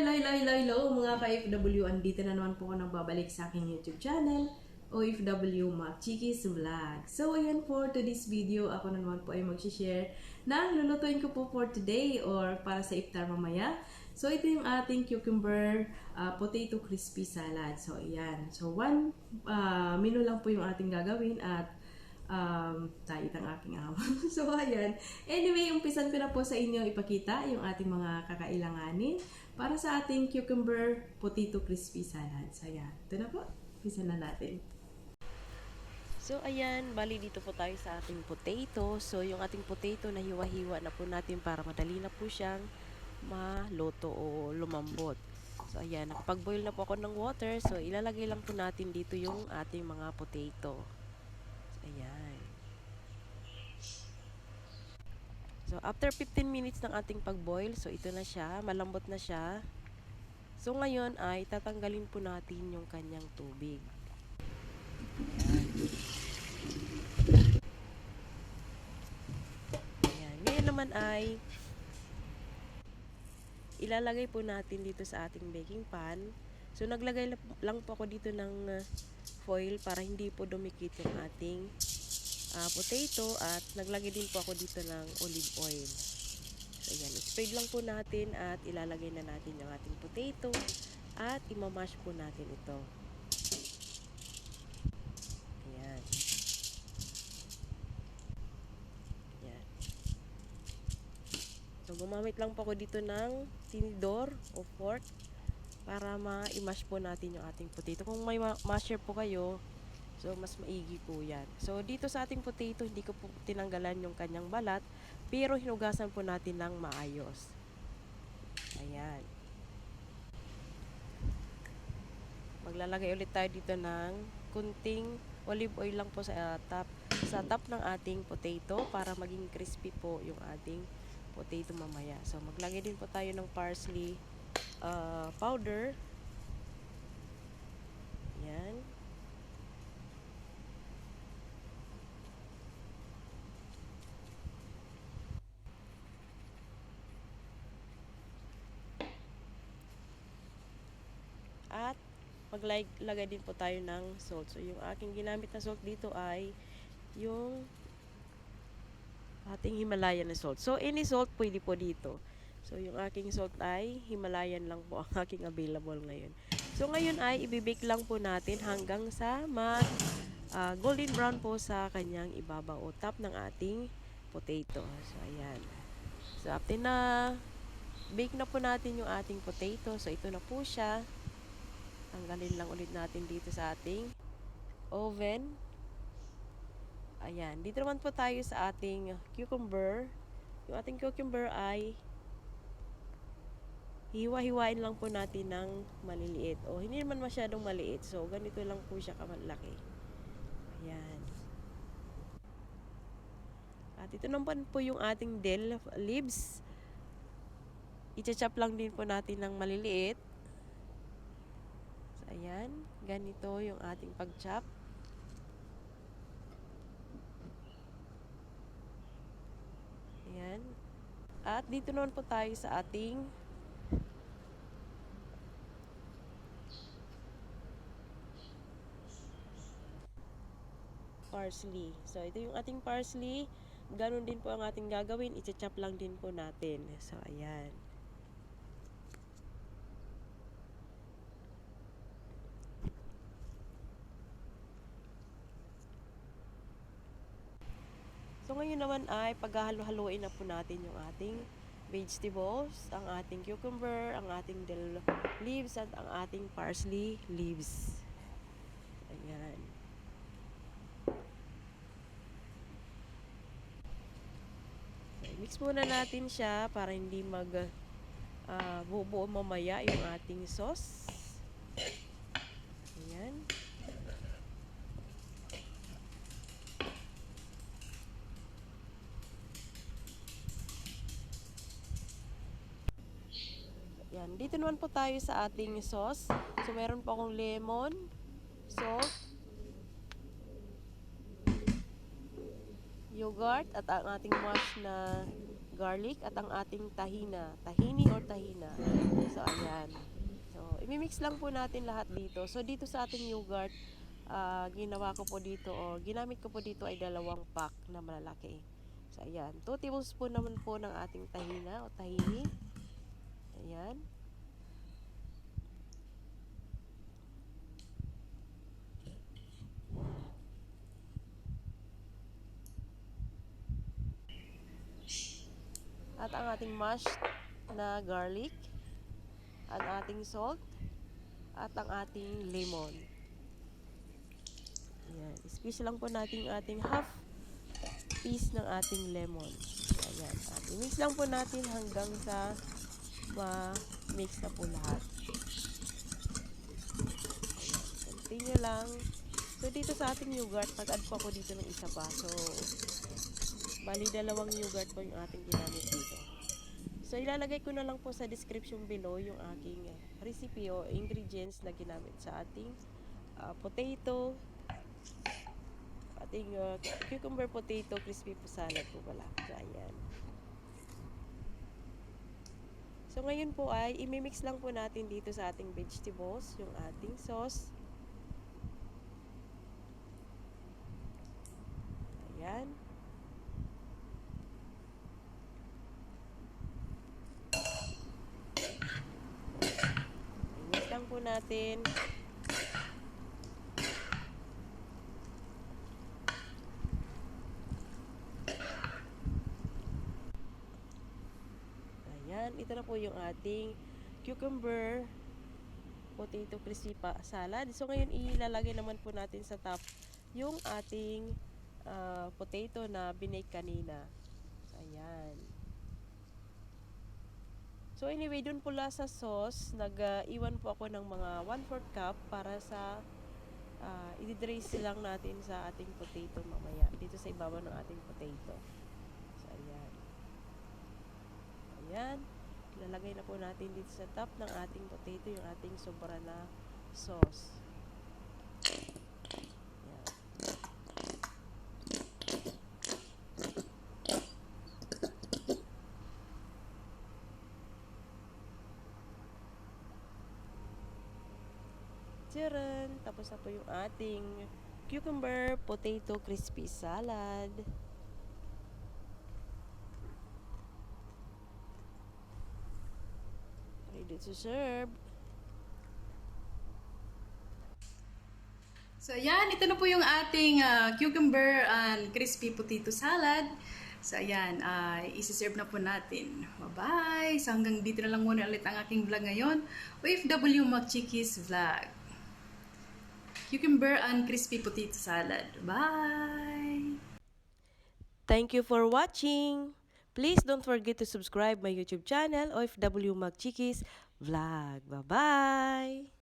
Hello mga ka-OFW, andito na naman po ako nang babalik sa aking YouTube channel, OFW Machikis Vlog. So ayan, for today's video, ako na naman po ay mag-share ng lulutuin ko po for today or para sa iftar mamaya. So ito yung ating cucumber potato crispy salad. So ayan, so one menu lang po yung ating gagawin at diet ang aking amo. So, ayan. Anyway, umpisan ko na po sa inyo ipakita yung ating mga kakailanganin para sa ating cucumber potato crispy salad. So, ayan. Ito na po. Umpisan na natin. So, ayan. Bali, dito po tayo sa ating potato. So, yung ating potato na hiwa-hiwa na po natin para madali na po siyang maluto o lumambot. So, ayan. Nakapag-boil na po ako ng water. So, ilalagay lang po natin dito yung ating mga potato. Ayan. So, after 15 minutes ng ating pag-boil, so ito na siya, malambot na siya. So, ngayon ay tatanggalin po natin yung kanyang tubig. Ayan. Ngayon naman ay ilalagay po natin dito sa ating baking pan. So, naglagay lang po ako dito ng foil para hindi po dumikit yung ating potato at naglagay din po ako dito ng olive oil. So, ayan, spread lang po natin at ilalagay na natin yung ating potato at imamash po natin ito. Ayan. Ayan. So, gumamit lang po ako dito ng tinidor o fork para ma-mash po natin yung ating potato. Kung may masher po kayo, so mas maigi po yan. So, dito sa ating potato, hindi ko po tinanggalan yung kanyang balat, pero hinugasan po natin ng maayos. Ayan. Maglalagay ulit tayo dito ng kunting olive oil lang po sa top ng ating potato para maging crispy po yung ating potato mamaya. So, maglagay din po tayo ng parsley powder. Ayan. At maglagay din po tayo ng salt. So, yung aking ginamit na salt dito ay yung ating Himalayan na salt. So, any salt pwede po dito. So, yung aking salt ay Himalayan lang po ang aking available ngayon. So, ngayon ay ibibake lang po natin hanggang sa golden brown po sa kanyang ibabaw o top ng ating potato. So, ayan. So, after na bake na po natin yung ating potato. So, ito na po siya. Tanggalin lang ulit natin dito sa ating oven. Ayan. Dito naman po tayo sa ating cucumber. Yung ating cucumber ay hiwa-hiwain lang po natin ng maliliit. O, hindi naman masyadong maliit. So, ganito lang po siya kamalaki. Ayan. At ito naman po yung ating dill leaves. I-chop lang din po natin ng maliliit. So, ayan. Ganito yung ating pag-chop. Ayan. At dito naman po tayo sa ating parsley. So, ito yung ating parsley. Ganon din po ang ating gagawin. I-chop lang din po natin. So, ayan. So, ngayon naman ay paghahalo-haluin na po natin yung ating vegetables, ang ating cucumber, ang ating dill leaves, at ang ating parsley leaves. Ayan. So, mix muna natin siya para hindi buo mamaya yung ating sauce. Ayan. Yan. Dito naman po tayo sa ating sauce. So, meron po akong lemon, salt, yogurt, at ang ating mash na garlic at ang ating tahina. Tahini or tahina. So, ayan. So, imimix lang po natin lahat dito. So, dito sa ating yogurt, ginawa ko po dito o ginamit ko po dito ay 2 pack na malalaki. So, ayan. 2 tablespoon naman po ng ating tahina o tahini. Ayan. At ang ating mashed na garlic, ang ating salt, at ang ating lemon. Ayan. Squeeze lang po natin ating half piece ng ating lemon. Ayan. At i-mix lang po natin hanggang sa ma-mix na po lahat. Ayan. Continue lang. So, dito sa ating yogurt, nag-add po ako dito ng isa pa. So, bali 2 yogurt po yung ating ginamit dito. So, ilalagay ko na lang po sa description below yung aking recipe o ingredients na ginamit sa ating potato, ating cucumber potato crispy po salad po pala. So, ayan. So, ngayon po ay imimix lang po natin dito sa ating vegetables, yung ating sauce. Ayan. Imix lang po natin. Ayan, ito na po yung ating cucumber potato crispy salad. So, ngayon ilalagay naman po natin sa top yung ating potato na binake kanina. Ayan. So, anyway, dun pula sa sauce, nag-iwan po ako ng mga 1/4 cup para sa i-drace lang natin sa ating potato mamaya. Dito sa ibabaw ng ating potato. So, ayan. Ayan. Ilalagay na po natin dito sa top ng ating potato yung ating sobra na sauce. Ayan. Tcharan! Tapos na po yung ating cucumber potato crispy salad. Ready to serve. So, ayan. Ito na po yung ating cucumber and crispy potato salad. So, ayan. Isi-serve na po natin. Bye-bye! So, hanggang dito na lang muna ulit ang aking vlog ngayon. OFW Magchikis Vlog. Cucumber and crispy potato salad. Bye! Thank you for watching. Please don't forget to subscribe my YouTube channel, OFW Magchikis Vlog. Bye-bye!